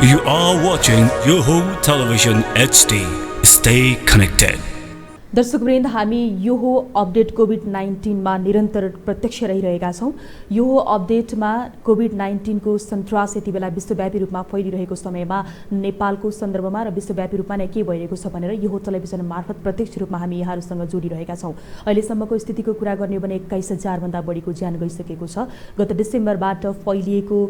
You are watching Yoho Television HD. Stay connected. दर्शकवृन्द, हामी Yoho update COVID-19 मा निरन्तर प्रत्यक्ष रहिरहेका छौं। योहो अपडेटमा कोभिड-19 को सन्तास यति बेला विश्वव्यापी रूपमा फैलिरहेको समयमा नेपालको सन्दर्भमा र विश्वव्यापी रूपमा नै के भइरहेको छ भनेर योहो टेलिभिजन मार्फत प्रत्यक्ष रूपमा हामी यहाँहरूसँग जोडिरहेका छौं। अहिलेसम्मको स्थितिको कुरा गर्ने भने 21,000 भन्दा बढीको ज्यान गइसकेको छ। गत डिसेम्बरबाट फैलिएको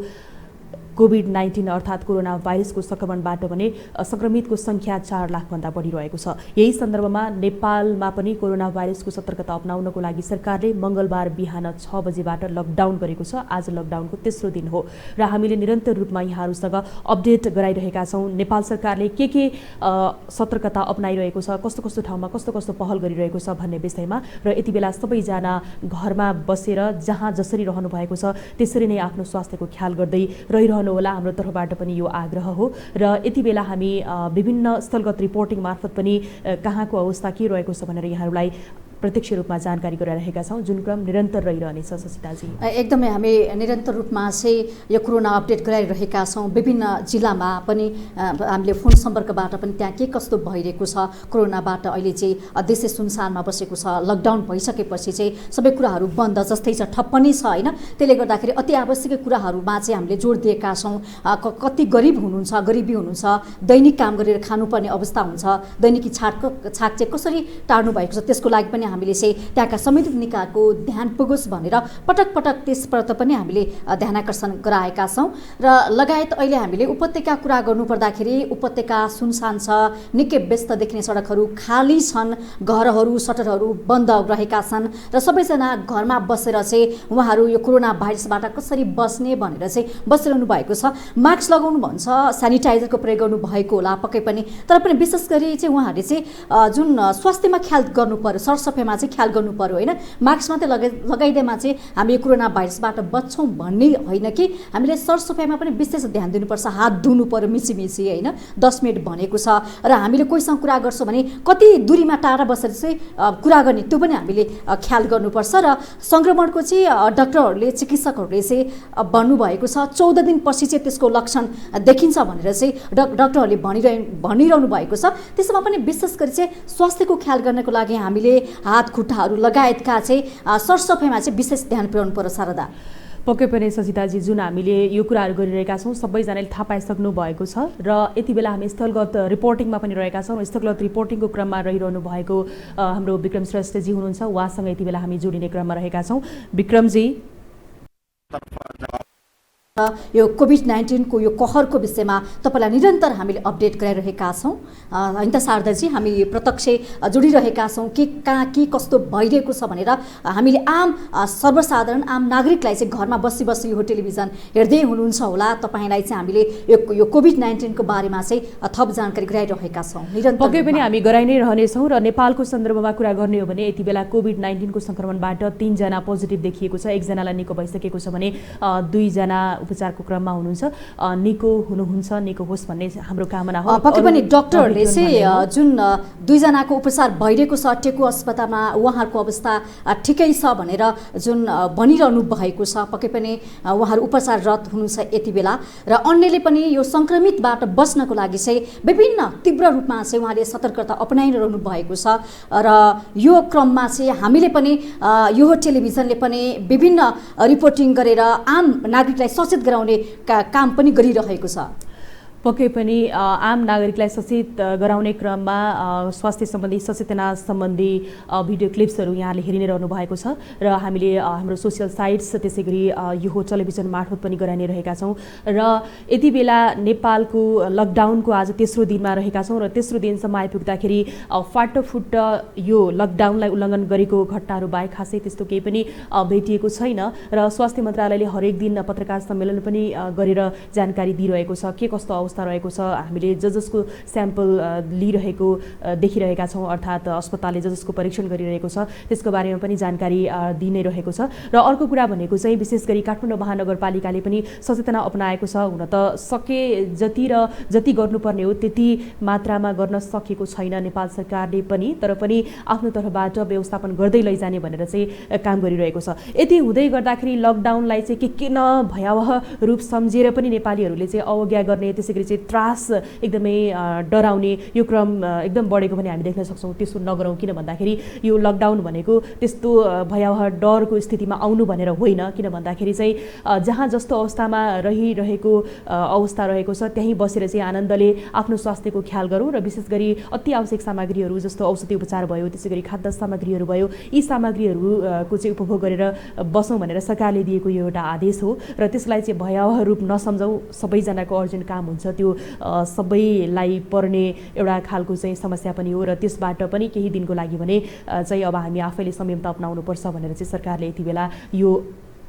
कोभिड-19 अर्थात् कोरोना भाइरसको संक्रमणबाट भने संक्रमितको संख्या 4 लाख भन्दा बढी रहेको छ। यही सन्दर्भमा नेपालमा पनि कोरोना भाइरसको सतर्कता अपनाउनको लागि सरकारले मंगलबार बिहान 6 बजेबाट लकडाउन गरेको छ। आज लकडाउनको तेस्रो दिन हो र हामीले निरन्तर रूपमा यहाँहरूसँग अपडेट गराइरहेका छौं। नेपाल सरकारले के सतर्कता अपनाइरहेको छ, कस्तो कस्तो ठाउँमा कस्तो कस्तो पहल गरिरहेको छ भन्ने विषयमा र यति बेला सबैजना घरमा बसेर जहाँ जसरी रहनु भएको छ त्यसरी नै आफ्नो स्वास्थ्यको ख्याल गर्दै रहिरहनु होला। हाम्रो तर्फबाट पनि यो आग्रह हो र यति बेला हामी विभिन्न स्थलगत रिपोर्टिङ मार्फत पनि कहाँको अवस्था के रहेको छ भनेर यहाँहरूलाई प्रत्यक्ष रूपमा जानकारी गराइरहेका छौं, जुन क्रम निरन्तर रहिरहनेछ। ससिताजी, एकदमै हामी निरन्तर रूपमा चाहिँ यो कोरोना अपडेट गराइरहेका छौं। विभिन्न जिल्लामा पनि हामीले फोन सम्पर्कबाट पनि त्यहाँ के कस्तो भइरहेको छ, कोरोनाबाट अहिले चाहिँ देशै सुनसानमा बसेको छ। लकडाउन भइसकेपछि चाहिँ सबै कुराहरू बन्द जस्तै छ, ठप पनि छ हैन। त्यसले गर्दाखेरि अति आवश्यक कुराहरूमा चाहिँ हामीले जोड दिएका छौं। कति गरिब हुनुहुन्छ, गरिबी हुनुहुन्छ, दैनिक काम गरेर खानुपर्ने अवस्था हुन्छ, दैनिकी छाक चाहिँ कसरी टार्नु भएको छ त्यसको लागि पनि हामीले चाहिँ त्यहाँका संबन्धित निकायको ध्यान पुगोस् भनेर पटक पटक त्यसप्रति पनि हामीले ध्यान आकर्षण गराएका छौं। र लगायत अहिले हामीले उपत्यका कुरा गर्नु पर्दाखेरि उपत्यका सुनसान छ, निकै व्यस्त देखिने सडकहरू खाली छन्, घरहरू सटरहरू बन्द रहेका छन् र सबैजना घरमा बसेर चाहिँ उहाँहरू यो कोरोना भाइरसबाट कसरी बस्ने भनेर चाहिँ बसिरहनु भएको छ। मास्क लगाउनु भन्छ, स्यानिटाइजरको प्रयोग गर्नु भएको होला पक्कै पनि, तर पनि विशेष गरी चाहिँ उहाँहरूले चाहिँ जुन स्वास्थ्यमा ख्याल गर्नु पर्यो, सरसफाइमा चाहिँ ख्याल गर्नु पर्यो हैन। मास्क मात्रै लगाइदिएमा चाहिँ हामी कोरोना भाइरसबाट बच्छौं भन्ने होइन कि हामीले सरसफाइमा पनि विशेष ध्यान दिनुपर्छ। हात धुनु पर्यो मिची हैन, 10 मिनेट भनेको छ र हामीले कोहीसँग कुरा गर्छौं भने कति दूरीमा टाढा बसेर चाहिँ कुरा गर्ने त्यो पनि हामीले ख्याल गर्नुपर्छ। र संक्रमणको चाहिँ डाक्टरहरूले चिकित्सकहरूले चाहिँ भन्नुभएको छ 14 दिनपछि चाहिँ त्यसको लक्षण देखिन्छ भनेर चाहिँ डाक्टरहरूले भनिरहनु भएको छ। त्यसमा पनि विशेष गरी चाहिँ स्वास्थ्यको ख्याल गर्नको लागि हामीले हात खुट्टाहरू लगायतका चाहिँ सरसफाइमा चाहिँ विशेष ध्यान पुर्याउनु पर्यो। शारदा, पक्कै पनि सजिताजी, जुन हामीले यो कुराहरू गरिरहेका छौं सबैजनाले थाहा पाइसक्नु भएको छ र यति बेला हामी स्थलगत रिपोर्टिङमा पनि रहेका छौं। स्थलगत रिपोर्टिङको क्रममा रहिरहनु भएको हाम्रो विक्रम श्रेष्ठजी हुनुहुन्छ, उहाँसँग यति बेला हामी जोडिने क्रममा रहेका छौं। विक्रमजी, यो कोभिड-19 को यो कहरको विषयमा तपाईलाई निरन्तर हामीले अपडेट गराइरहेका छौं। हैन त शारदाजी, हामी प्रत्यक्ष जोडिरहेका छौं के कहाँ के कस्तो भइरहेको छ भनेर। हामीले आम सर्वसाधारण आम नागरिकलाई चाहिँ घरमा बसी यो टेलिभिजन हेर्दै हुनुहुन्छ होला, तपाईलाई चाहिँ हामीले यो कोभिड-19 को बारेमा चाहिँ थप जानकारी गराइरहेका छौं। निरन्तर पक्कै पनि हामी गराइ नै रहनेछौं र नेपालको सन्दर्भमा कुरा गर्ने हो भने यति बेला कोभिड-19 को संक्रमणबाट 3 जना पोजिटिभ देखिएको छ। 1 जनालाई निको भइसकेको छ भने 2 जना उपचारको क्रममा हुनुहुन्छ। निको हुनुहुन्छ, निको होस् भन्ने हाम्रो कामना हो। पक्कै पनि डाक्टरहरूले चाहिँ जुन 2 जनाको उपचार भइरहेको छ टेकु अस्पतालमा उहाँहरूको अवस्था ठिकै छ भनेर जुन भनिरहनु भएको छ, पक्कै पनि उहाँहरू उपचाररत हुनुहुन्छ यति बेला। र अन्यले पनि यो संक्रमितबाट बच्नको लागि चाहिँ विभिन्न तीव्र रूपमा चाहिँ उहाँले सतर्कता अपनाइरहनु भएको छ। र यो क्रममा चाहिँ हामीले पनि यो टेलिभिजनले पनि विभिन्न रिपोर्टिङ गरेर आम नागरिकलाई सचेत गराउने काम पनि गरिरहेको छ। पक्कै पनि आम नागरिकलाई सचेत गराउने क्रममा स्वास्थ्य सम्बन्धी सचेतना सम्बन्धी भिडियो क्लिप्सहरू यहाँले हेरि नै रहनु भएको छ र हामीले हाम्रो सोसियल साइट्स त्यसैगरी योहो टेलिभिजन मार्फत पनि गराइ नै रहेका छौं। र यति बेला नेपालको लकडाउनको आज तेस्रो दिनमा रहेका छौं र तेस्रो दिनसम्म आइपुग्दाखेरि फाटोफुट यो लकडाउनलाई उल्लङ्घन गरेको घटनाहरू बाहेक खासै त्यस्तो केही पनि भेटिएको छैन र स्वास्थ्य मन्त्रालयले हरेक दिन पत्रकार सम्मेलन पनि गरेर जानकारी दिइरहेको छ के कस्तो अवस्था रहेको छ। हामीले जसको स्याम्पल लिइरहेको देखिरहेका छौं, अर्थात् अस्पतालले जसको परीक्षण गरिरहेको छ त्यसको बारेमा पनि जानकारी दिइ नै रहेको छ। र अर्को कुरा भनेको चाहिँ विशेष गरी काठमाडौँ महानगरपालिकाले पनि सचेतना अपनाएको छ। हुन त सके जति गर्नुपर्ने हो त्यति मात्रामा गर्न सकेको छैन नेपाल सरकारले पनि, तर पनि आफ्नो तर्फबाट व्यवस्थापन गर्दै लैजाने भनेर चाहिँ काम गरिरहेको छ। यति हुँदै गर्दाखेरि लकडाउनलाई चाहिँ किन भयावह रूप सम्झेर पनि नेपालीहरूले चाहिँ अवज्ञा गर्ने, त्यसैगरी गरी चाहिँ त्रास एकदमै डराउने यो क्रम एकदम बढेको पनि हामी देख्न सक्छौँ। त्यसो नगरौँ, किन भन्दाखेरि यो लकडाउन भनेको त्यस्तो भयावह डरको स्थितिमा आउनु भनेर होइन। किन भन्दाखेरि चाहिँ जहाँ जस्तो अवस्थामा रहिरहेको अवस्था रहेको छ त्यहीँ बसेर चाहिँ आनन्दले आफ्नो स्वास्थ्यको ख्याल गरौँ र विशेष गरी अति आवश्यक सामग्रीहरू जस्तो औषधि उपचार भयो, त्यसै गरी खाद्य सामग्रीहरू भयो, यी सामग्रीहरूको चाहिँ उपभोग गरेर बसौँ भनेर सरकारले दिएको यो एउटा आदेश हो र त्यसलाई चाहिँ भयावह रूप नसम्झौँ। सबैजनाको अर्जेन्ट काम हुन्छ, त्यो सबैलाई पर्ने एउटा खालको चाहिँ समस्या पनि हो र त्यसबाट पनि केही दिनको लागि भने चाहिँ अब हामी आफैले संयमता अपनाउनुपर्छ भनेर चाहिँ सरकारले यति बेला यो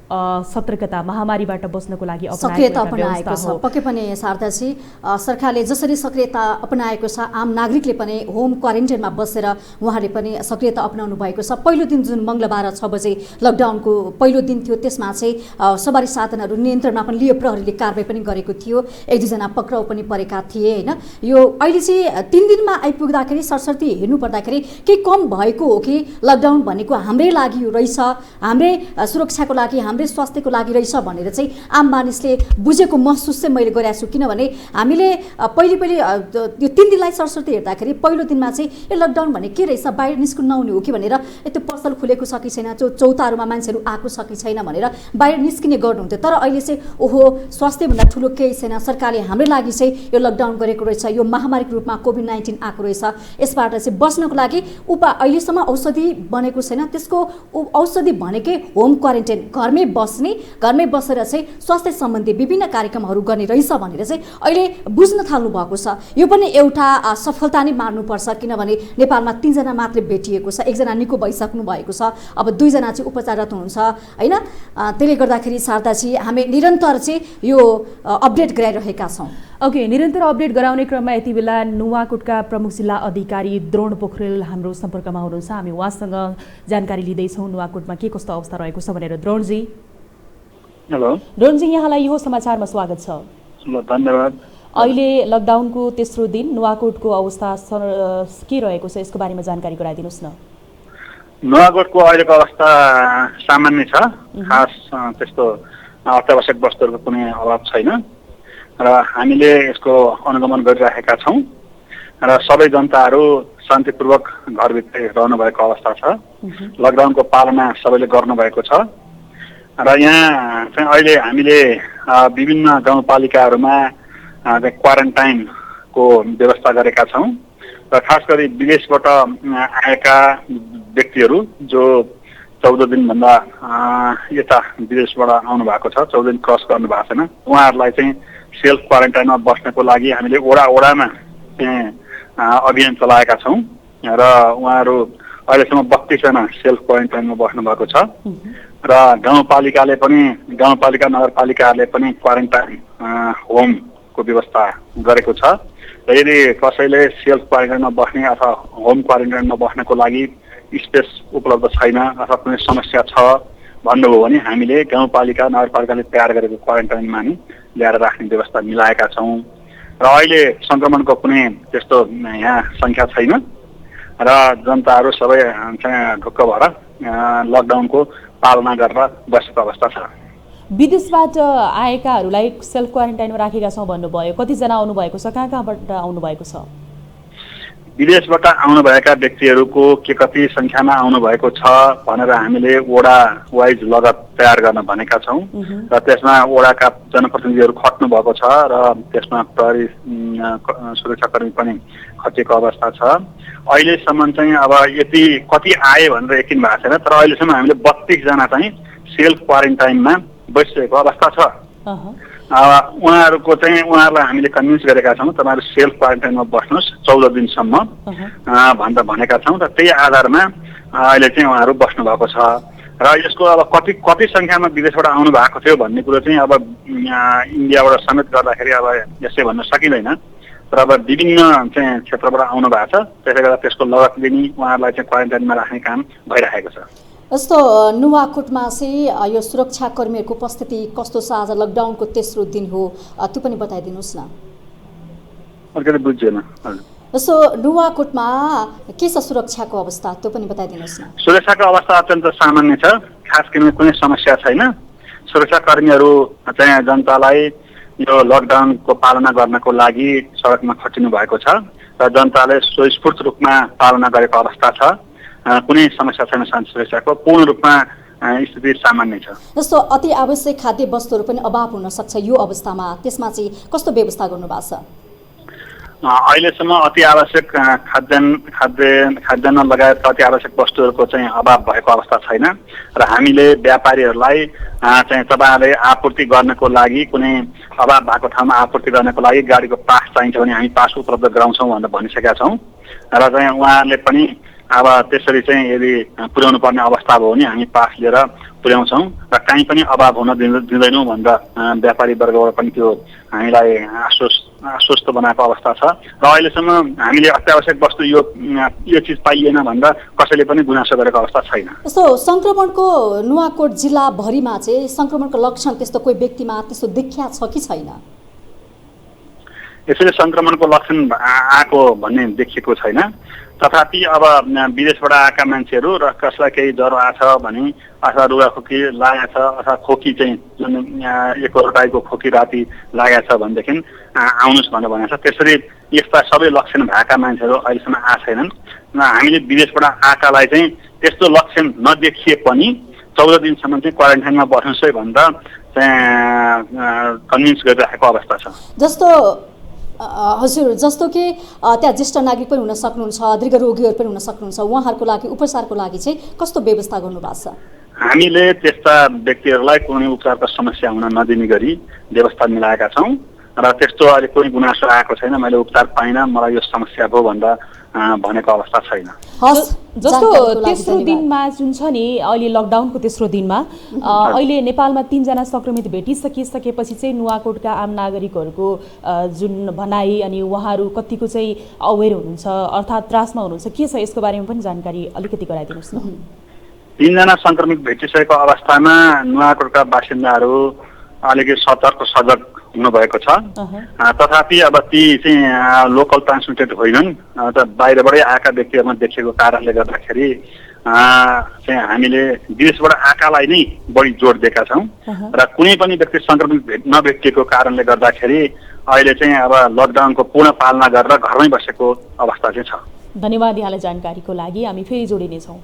सतर्कता महामारीबाट बस्नको लागि सक्रियता अपनाएको छ। पक्कै पनि शारदाजी, सरकारले जसरी सक्रियता अपनाएको छ आम नागरिकले पनि होम क्वारेन्टाइनमा बसेर उहाँले पनि सक्रियता अपनाउनु भएको छ। पहिलो दिन जुन मङ्गलबार 6 बजे लकडाउनको पहिलो दिन थियो त्यसमा चाहिँ सवारी साधनहरू नियन्त्रणमा पनि लियो, प्रहरीले कारबाही पनि गरेको थियो, 1-2 जना पक्राउ पनि परेका थिए होइन। यो अहिले चाहिँ 3 दिनमा आइपुग्दाखेरि सरसर्ती हेर्नु पर्दाखेरि केही कम भएको हो कि लकडाउन भनेको हाम्रै लागि रहेछ, हाम्रै सुरक्षाको लागि, हाम्रै स्वास्थ्यको लागि रहेछ भनेर चाहिँ आम मानिसले बुझेको महसुस चाहिँ मैले गरेको छु। किनभने हामीले पहिले यो 3 दिनलाई सरस्वती हेर्दाखेरि पहिलो दिनमा चाहिँ यो लकडाउन भने के रहेछ, बाहिर निस्कनु नहुने हो कि भनेर त्यो पसल खुलेको छ कि छैन, त्यो चौतारोमा मान्छेहरू आएको छ कि छैन भनेर बाहिर निस्किने गर्नुहुन्थ्यो। तर अहिले चाहिँ ओहो स्वास्थ्यभन्दा ठुलो केही छैन, सरकारले हाम्रो लागि चाहिँ यो लकडाउन गरेको रहेछ, यो महामारीको रूपमा कोभिड-19 आएको रहेछ, यसबाट चाहिँ बच्नको लागि अहिलेसम्म औषधि बनेको छैन, त्यसको औषधि भनेकै होम क्वारेन्टाइन, घरमै बस्ने, घरमै बसेर चाहिँ स्वास्थ्य सम्बन्धी विभिन्न कार्यक्रमहरू गर्ने रहेछ भनेर चाहिँ अहिले बुझ्न थाल्नु भएको छ। यो पनि एउटा सफलता नै मान्नुपर्छ। किनभने नेपालमा 3 जना मात्रै भेटिएको छ, 1 जना निको भइसक्नु भएको छ, अब 2 जना चाहिँ उपचाररत हुनुहुन्छ होइन। त्यसले गर्दाखेरि शारदाजी हामी निरन्तर चाहिँ यो अपडेट गराइरहेका छौँ। ओके, निरन्तर अपडेट गराउने क्रममा यति बेला नुवाकोटका प्रमुख जिल्ला अधिकारी द्रोण पोखरेल हाम्रो सम्पर्कमा हुनुहुन्छ। हामी उहाँसँग जानकारी लिँदैछौँ नुवाकोटमा के कस्तो अवस्था रहेको छ भनेर। द्रोणजी, हेलो। द्रोणजी, यहाँलाई यो समाचारमा स्वागत छ। धन्यवाद। अहिले लकडाउनको तेस्रो दिन नुवाकोटको अवस्था के रहेको छ यसको बारेमा जानकारी गराइदिनुहोस् न। नुवाकोटको अहिलेको अवस्था सामान्य छ, खास त्यस्तो अत्यावश्यक वस्तुहरूको कुनै अभाव छैन र हामीले यसको अनुगमन गरिरहेका छौँ र सबै जनताहरू शान्तिपूर्वक घरभित्रै रहनुभएको अवस्था छ। लकडाउनको पालना सबैले गर्नुभएको छ र यहाँ चाहिँ अहिले हामीले विभिन्न गाउँपालिकाहरूमा क्वारेन्टाइनको व्यवस्था गरेका छौँ र खास गरी विदेशबाट आएका व्यक्तिहरू जो 14 दिनभन्दा यता विदेशबाट आउनु भएको छ, 14 दिन क्रस गर्नु भएको छैन, उहाँहरूलाई चाहिँ सेल्फ क्वारेन्टाइनमा बस्नको लागि हामीले वडामा चाहिँ अभियान चलाएका छौँ र उहाँहरू अहिलेसम्म 32 जना सेल्फ क्वारेन्टाइनमा बस्नु भएको छ र गाउँपालिकाले पनि, गाउँपालिका नगरपालिकाहरूले पनि क्वारेन्टाइन होमको व्यवस्था गरेको छ र यदि कसैले सेल्फ क्वारेन्टाइनमा बस्ने अथवा होम क्वारेन्टाइनमा बस्नको लागि स्पेस उपलब्ध छैन अथवा कुनै समस्या छ भन्नुभयो भने हामीले गाउँपालिका नगरपालिकाले तयार गरेको क्वारेन्टाइनमा नि ल्याएर राख्ने व्यवस्था मिलाएका छौँ र अहिले सङ्क्रमणको कुनै त्यस्तो यहाँ सङ्ख्या छैन र जनताहरू सबै चाहिँ ढुक्क भएर लकडाउनको पालना गरेर बसेको अवस्था छ। विदेशबाट आएकाहरूलाई सेल्फ क्वारेन्टाइनमा राखेका छौँ भन्नुभयो, कतिजना आउनुभएको छ, कहाँबाट आउनुभएको छ? विदेशबाट आउनुभएका व्यक्तिहरूको के कति सङ्ख्यामा आउनुभएको छ भनेर हामीले वडा वाइज लगत तयार गर्न भनेका छौँ र त्यसमा वडाका जनप्रतिनिधिहरू खट्नु भएको छ र त्यसमा प्रहरी सुरक्षाकर्मी पनि खटिएको अवस्था छ। अहिलेसम्म चाहिँ अब यति कति आए भनेर यकिन भएको छैन, तर अहिलेसम्म हामीले 32 जना चाहिँ सेल्फ क्वारेन्टाइनमा बसिरहेको अवस्था छ। उहाँहरूलाई हामीले कन्भिन्स गरेका छौँ तपाईँहरू सेल्फ क्वारेन्टाइनमा बस्नुहोस् 14 दिनसम्म भनेर भनेका छौँ र त्यही आधारमा अहिले चाहिँ उहाँहरू बस्नु भएको छ र यसको अब कति सङ्ख्यामा विदेशबाट आउनु भएको थियो भन्ने कुरो चाहिँ अब इन्डियाबाट समेत गर्दाखेरि अब यसै भन्न सकिँदैन, तर अब विभिन्न चाहिँ क्षेत्रबाट आउनु भएको छ, त्यसले गर्दा त्यसको लगत लिने उहाँहरूलाई चाहिँ क्वारेन्टाइनमा राख्ने काम भइरहेको छ। जस्तो नुवाकोटमा चाहिँ यो सुरक्षाकर्मीहरूको उपस्थिति कस्तो छ? आज लकडाउनको तेस्रो दिन हो, त्यो पनि बताइदिनुहोस् न। अलिकति बुझ्दैन। जस्तो नुवाकोटमा के छ सुरक्षाको अवस्था, त्यो पनि बताइदिनुहोस् न। सुरक्षाको अवस्था अत्यन्त सामान्य छ, खास कुनै समस्या छैन। सुरक्षाकर्मीहरू चाहिँ जनतालाई यो लकडाउनको पालना गर्नको लागि सडकमा खटिनु भएको छ र जनताले स्वस्फूर्त रूपमा पालना गरेको अवस्था छ। कुनै समस्या छैन शान्ति सुरक्षाको, पूर्ण रूपमा स्थिति सामान्य छ। जस्तो अति आवश्यक खाद्य वस्तुहरू पनि अभाव हुन सक्छ यो अवस्थामा, त्यसमा चाहिँ कस्तो व्यवस्था गर्नुभएको छ? अहिलेसम्म अति आवश्यक खाद्यान्न लगायत अति आवश्यक वस्तुहरूको चाहिँ अभाव भएको अवस्था छैन र हामीले व्यापारीहरूलाई चाहिँ तपाईँहरूले आपूर्ति गर्नको लागि कुनै अभाव भएको ठाउँमा आपूर्ति गर्नको लागि गाडीको पास चाहिन्छ भने हामी पास उपलब्ध गराउँछौँ भनेर भनिसकेका छौँ र चाहिँ उहाँहरूले पनि अब त्यसरी चाहिँ यदि पुर्याउनु पर्ने अवस्था भयो भने हामी पास लिएर पुर्याउँछौँ र कहीँ पनि अभाव हुन दिँदैनौँ भनेर व्यापारी वर्गबाट पनि त्यो हामीलाई आश्वस्त बनाएको अवस्था छ र अहिलेसम्म हामीले अत्यावश्यक वस्तु यो चिज पाइएन भनेर कसैले पनि गुनासो गरेको अवस्था छैन। यस्तो सङ्क्रमणको नुवाकोट जिल्लाभरिमा चाहिँ सङ्क्रमणको लक्षण त्यस्तो कोही व्यक्तिमा त्यस्तो देखिया छ कि छैन? यसरी सङ्क्रमणको लक्षण आएको भन्ने देखिएको छैन। तथापि अब विदेशबाट आएका मान्छेहरू र कसलाई केही ज्वरो आछ भने अथवा रुगाखोकी लागेको छ अथवा खोकी चाहिँ जुन एकहोरो टाइपको खोकी राति लागेको छ भनेदेखि आउनुहोस् भनेर भनेको छ। त्यसरी यस्ता सबै लक्षण भएका मान्छेहरू अहिलेसम्म आएको छैनन् र हामीले विदेशबाट आएकालाई चाहिँ त्यस्तो लक्षण नदेखिए पनि 14 दिनसम्म चाहिँ क्वारेन्टाइनमा बस्नुहोस् है भनेर चाहिँ कन्भिन्स गरिराखेको अवस्था छ। जस्तो हजुर, जस्तो कि त्यहाँ ज्येष्ठ नागरिक पनि हुन सक्नुहुन्छ, दीर्घ रोगीहरू पनि हुन सक्नुहुन्छ, उहाँहरूको लागि उपचारको लागि चाहिँ कस्तो व्यवस्था गर्नुभएको छ? हामीले त्यस्ता व्यक्तिहरूलाई कुनै उपचारको समस्या हुन नदिने गरी व्यवस्था मिलाएका छौँ र त्यस्तो अहिले कुनै गुनासो आएको छैन, मैले उपचार पाइनँ, मलाई यो समस्या भयो भनेर भनेको अवस्था छैन। जस्तो तेस्रो दिनमा जुन छ नि अहिले लकडाउनको तेस्रो दिनमा अहिले नेपालमा 3 जना संक्रमित भेटिसकेपछि चाहिँ नुवाकोटका आम नागरिकहरूको जुन भनाइ अनि उहाँहरू कतिको चाहिँ अवेर हुनुहुन्छ अर्थात् त्रासमा हुनुहुन्छ, के छ यसको बारेमा पनि जानकारी अलिकति गराइदिनुहोस् न। 3 जना संक्रमित भेटिसकेको अवस्थामा नुवाकोटका बासिन्दाहरू अलिकति सजग हुनुभएको छ। तथापि अब ती चाहिँ लोकल ट्रान्समिटेड होइनन्, बाहिरबाटै आएका व्यक्तिहरूमा देखिएको कारणले गर्दाखेरि चाहिँ हामीले विदेशबाट आएकालाई नै बढी जोड दिएका छौँ र कुनै पनि व्यक्ति संक्रमित नभेटिएको कारणले गर्दाखेरि अहिले चाहिँ अब लकडाउनको पूर्ण पालना गरेर घरमै बसेको अवस्था चाहिँ छ। धन्यवाद यहाँलाई जानकारीको लागि, हामी फेरि जोडिनेछौँ।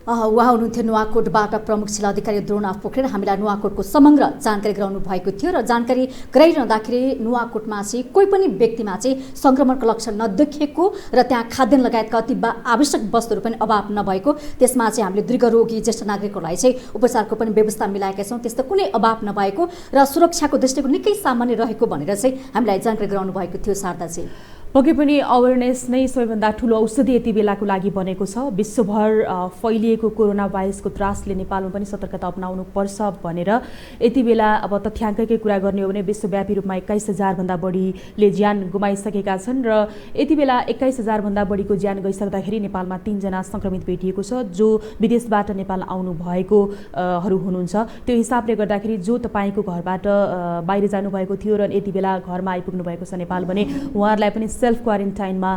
उहाँ हुनुहुन्थ्यो नुवाकोटबाट प्रमुख जिल्लाधिकारी द्रोणा पोखरेल। हामीलाई नुवाकोटको समग्र जानकारी गराउनु भएको थियो र जानकारी गराइरहँदाखेरि नुवाकोटमा चाहिँ कोही पनि व्यक्तिमा चाहिँ सङ्क्रमणको लक्षण नदेखिएको र त्यहाँ खाद्यान्न लगायतका अति आवश्यक वस्तुहरू पनि अभाव नभएको, त्यसमा चाहिँ हामीले दीर्घ रोगी ज्येष्ठ नागरिकहरूलाई चाहिँ उपचारको पनि व्यवस्था मिलाएका छौँ, त्यस्तो कुनै अभाव नभएको र सुरक्षाको दृष्टिकोण निकै सामान्य रहेको भनेर चाहिँ हामीलाई जानकारी गराउनु भएको थियो। शारदाजी, पक्कै पनि अवेरनेस नै सबैभन्दा ठुलो औषधि यति बेलाको लागि बनेको छ। विश्वभर फैलिएको कोरोना भाइरसको त्रासले नेपालमा पनि सतर्कता अपनाउनु पर्छ भनेर यति बेला अब तथ्याङ्ककै कुरा गर्ने हो भने विश्वव्यापी रूपमा 21,000 भन्दा बढीले ज्यान गुमाइसकेका छन् र यति बेला 21,000 भन्दा बढीको ज्यान गइसक्दाखेरि नेपालमा 3 जना संक्रमित भेटिएको छ जो विदेशबाट नेपाल आउनु भएकोहरू हुनुहुन्छ। त्यो हिसाबले गर्दाखेरि जो तपाईँको घरबाट बाहिर जानुभएको थियो र यति बेला घरमा आइपुग्नु भएको छ नेपाल भने उहाँहरूलाई पनि सेल्फ क्वारेन्टाइनमा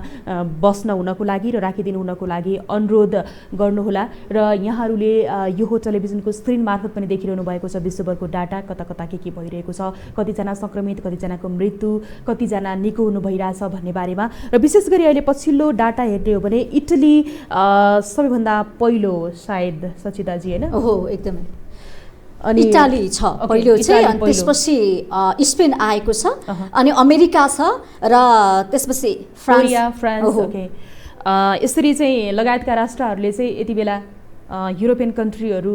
बस्न हुनको लागि र राखिदिनु हुनको लागि अनुरोध गर्नुहोला। र यहाँहरूले यो टेलिभिजनको स्क्रिन मार्फत पनि देखिरहनु भएको छ विश्वभरको डाटा, कता कता के भइरहेको छ, कतिजना संक्रमित, कतिजनाको मृत्यु, कतिजना निको हुनु भइरहेछ भन्ने बारेमा। र विशेष गरी अहिले पछिल्लो डाटा हेर्ने हो भने इटली सबैभन्दा पहिलो सायद सचिताजी होइन? हो, एकदमै अनि इटाली छ पहिलो चाहिँ, अनि त्यसपछि स्पेन आएको छ, अनि अमेरिका छ र त्यसपछि फ्रान्स। ओके, यसरी चाहिँ लगायतका राष्ट्रहरूले चाहिँ यति बेला युरोपियन कन्ट्रीहरू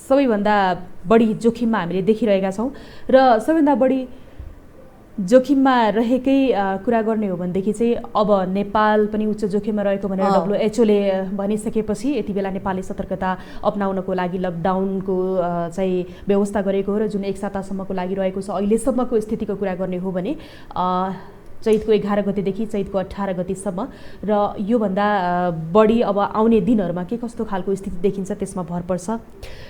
सबैभन्दा बढी जोखिममा हामीले देखिरहेका छौँ र सबैभन्दा बढी जोखिममा रहेकै कुरा गर्ने हो भनेदेखि चाहिँ अब नेपाल पनि उच्च जोखिममा रहेको भनेर WHO ले भनिसकेपछि यति बेला नेपालले सतर्कता अपनाउनको लागि लकडाउनको चाहिँ व्यवस्था गरेको हो र जुन 1 सातासम्मको लागि रहेको छ। अहिलेसम्मको स्थितिको कुरा गर्ने हो भने चैतको 11 गतेदेखि चैतको 18 गतेसम्म र योभन्दा बढी अब आउने दिनहरूमा के कस्तो खालको स्थिति देखिन्छ त्यसमा भर पर्छ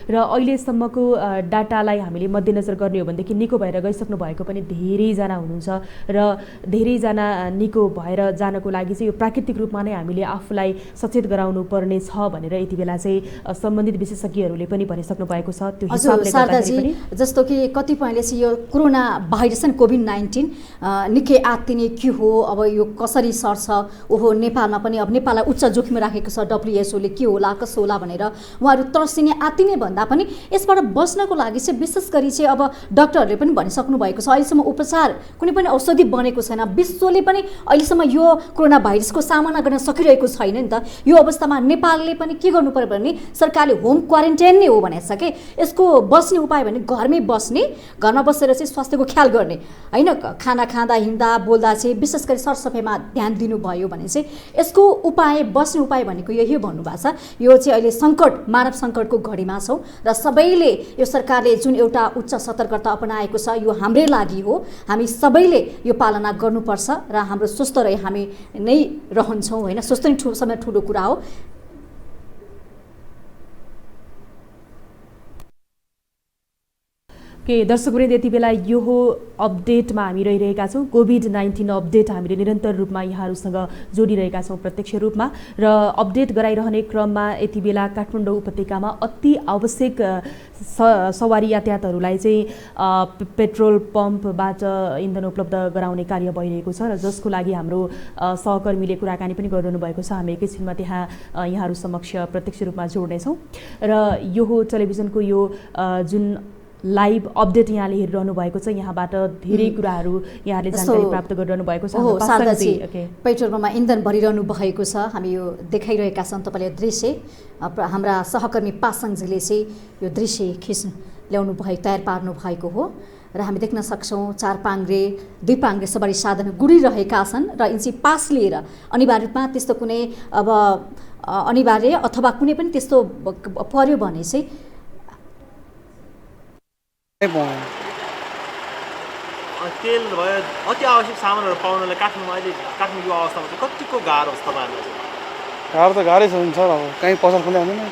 र अहिलेसम्मको डाटालाई हामीले मध्यनजर गर्ने हो भनेदेखि निको भएर गइसक्नु भएको पनि धेरैजना हुनुहुन्छ र धेरैजना निको भएर जानको लागि चाहिँ यो प्राकृतिक रूपमा नै हामीले आफूलाई सचेत गराउनु पर्ने छ भनेर यति बेला चाहिँ सम्बन्धित विशेषज्ञहरूले पनि भनिसक्नु भएको छ। त्यो हिसाबले शारदाजी जस्तो कि कतिपयले चाहिँ यो कोरोना भाइरस नि कोभिड-19 निकै आत्तिने के हो, अब यो कसरी सर्छ, ओहो नेपालमा पनि अब नेपाललाई उच्च जोखिम राखेको छ WHO ले के होला कसो होला भनेर उहाँहरू तर्सिने आत्तिने भन्दा पनि यसबाट बच्नको लागि चाहिँ विशेष गरी चाहिँ अब डाक्टरहरूले पनि भनिसक्नु भएको छ अहिलेसम्म उपचार कुनै पनि औषधि बनेको छैन। विश्वले पनि अहिलेसम्म यो कोरोना भाइरसको सामना गर्न सकिरहेको छैन नि त। यो अवस्थामा नेपालले पनि के गर्नु पर्यो भने सरकारले होम क्वारेन्टाइन नै हो भनेको छ कि यसको बस्ने उपाय भने घरमै बस्ने, घरमा बसेर चाहिँ स्वास्थ्यको ख्याल गर्ने होइन, खाना खाँदा हिँड्दा बोल्दा चाहिँ विशेष गरी सरसफाइमा ध्यान दिनुभयो भने चाहिँ यसको उपाय बस्ने उपाय भनेको यही भन्नुभएको छ। यो चाहिँ अहिले सङ्कट मानव सङ्कटको घडीमा छौँ र सबैले यो सरकारले जुन एउटा उच्च सतर्कता अपनाएको छ यो हाम्रै लागि हो, हामी सबैले यो पालना गर्नुपर्छ र हाम्रो स्वस्थ रहे हामी नै रहन्छौँ होइन, स्वस्थ नै सबभन्दा ठुलो कुरा हो। के दर्शकवृन्द यति बेला यो हो अपडेटमा हामी रहिरहेका छौँ। कोभिड-19 अपडेट हामीले निरन्तर रूपमा यहाँहरूसँग जोडिरहेका छौँ प्रत्यक्ष रूपमा र अपडेट गराइरहने क्रममा यति बेला काठमाडौँ उपत्यकामा अति आवश्यक सवारी यातायातहरूलाई चाहिँ पेट्रोल पम्पबाट इन्धन उपलब्ध गराउने कार्य भइरहेको छ र जसको लागि हाम्रो सहकर्मीले कुराकानी पनि गरिरहनु भएको छ। हामी एकैछिनमा त्यहाँ यहाँहरू समक्ष प्रत्यक्ष रूपमा जोड्नेछौँ र यो हो टेलिभिजनको यो जुन लाइभ अपडेट यहाँले हेरिरहनु भएको छ, यहाँबाट धेरै कुराहरू यहाँले जानकारी प्राप्त गरिरहनु भएको छ। पेट्रोल पम्पमा इन्धन भरिरहनु भएको छ, हामी यो देखाइरहेका छौँ तपाईँले दृश्य। हाम्रा सहकर्मी पासाङजीले चाहिँ यो दृश्य खिच्नु ल्याउनु भएको तयार पार्नु भएको हो र हामी देख्न सक्छौँ 4 पाङ्ग्रे 2 पाङ्ग्रे सवारी साधन गुडिरहेका छन् र इन्ची पास लिएर अनिवार्य रूपमा त्यस्तो कुनै अब अनिवार्य अथवा कुनै पनि त्यस्तो पर्यो भने चाहिँ तेल भयो अति आवश्यक सामानहरू पाउनलाई काठमाडौँमा अहिले काठमाडौँको अवस्थामा चाहिँ कतिको गाह्रो छ तपाईँहरूलाई? गाह्रो त गाह्रै छ सर, अब कहीँ पसल पनि आउँदैन।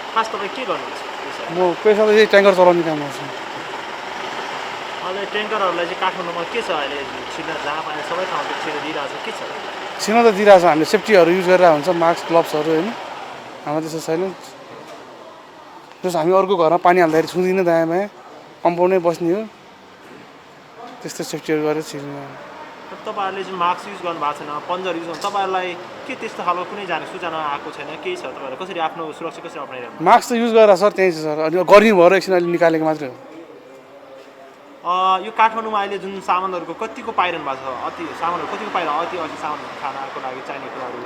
खास तपाईँ के गर्नुहुन्छ? म पेसा त यही ट्याङ्कर चलाउने काम गर्छु। अहिले ट्याङ्करहरूलाई चाहिँ काठमाडौँमा के छ अहिले छिर्न जहाँ पाए सबै ठाउँमा छिर्न दिइरहेको छ, के छ? छिर्न त दिइरहेको छ, हामीले सेफ्टीहरू युज गरेर हुन्छ, मास्क ग्लोभ्सहरू होइन, हाम्रो त्यस्तो छैन। जस्तो हामी अर्को घरमा पानी हाल्दाखेरि छुँदिनँ दायाँ बायाँ, कम्पाउन्डमै बस्ने हो, त्यस्तो सेफ्टीहरू गरेर छिर्ने। तपाईँहरूले जुन मास्क युज गर्नुभएको छैन, पन्जर युज गर्नु, तपाईँहरूलाई के त्यस्तो खालको कुनै जाने सूचना आएको छैन? केही छ तपाईँहरू कसरी आफ्नो सुरक्षा कसरी अप्नाइरहनु? मास्क त युज गरेर सर त्यही छ सर, अनि गर्ने भएर एकछिन अहिले निकालेको मात्रै हो। यो काठमाडौँमा अहिले जुन सामानहरूको कतिको पाइरहनु भएको छ, अति सामानहरू कतिको पाइरहनु, अति अति सामान खानाको लागि चाहिने कुराहरू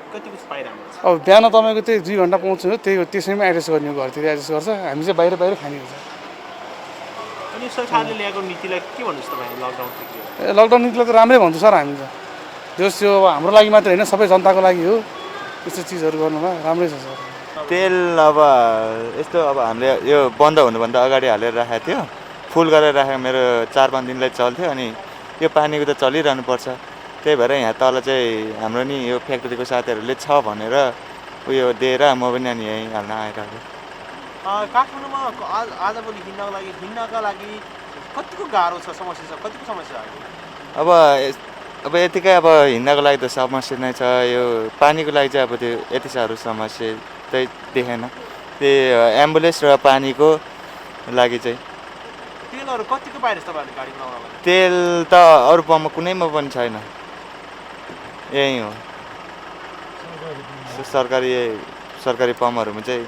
कतिको पाइरहनु छ? अब बिहान तपाईँको त्यही 2 घन्टा पाउँछ, त्यही त्यसैमा एड्रेस गर्ने हो, घरतिर एड्रेस गर्छ, हामी चाहिँ बाहिर खाने हुन्छ। अनि सरकारले ल्याएको नीतिलाई के भन्नुहोस् तपाईँ? लकडाउन नीतिलाई त राम्रै भन्छु सर, हामी त जस यो हाम्रो लागि मात्रै होइन सबै जनताको लागि हो, त्यस्तो चिजहरू गर्नुमा राम्रै छ सर। तेल अब यस्तो अब हामीले यो बन्द हुनुभन्दा अगाडि हालेर राखेको थियो, फुल गरेर राखेको मेरो 4-5 दिनलाई चल्थ्यो, अनि यो पानीको त चलिरहनु पर्छ। त्यही भएर यहाँ तल चाहिँ हाम्रो नि यो फ्याक्ट्रीको साथीहरूले छ भनेर उयो दिएर म पनि अनि यहीँ हाल्न आइरहेको। काठमाडौँमा आजभोलि हिँड्नका लागि कतिको गाह्रो छ, समस्या छ, कतिको समस्या छ? अब यतिकै अब हिँड्नको लागि त समस्या नै छ, यो पानीको लागि चाहिँ अब त्यो यति साह्रो समस्या चाहिँ देखेन। त्यो एम्बुलेन्स र पानीको लागि चाहिँ तेलहरू कतिको पाइरहेछ तपाईँहरूले गाडीमा लगाउनलाई? तेल त अरू पम्पमा कुनैमा पनि छैन, यही हो सरकारी पम्पहरूमा चाहिँ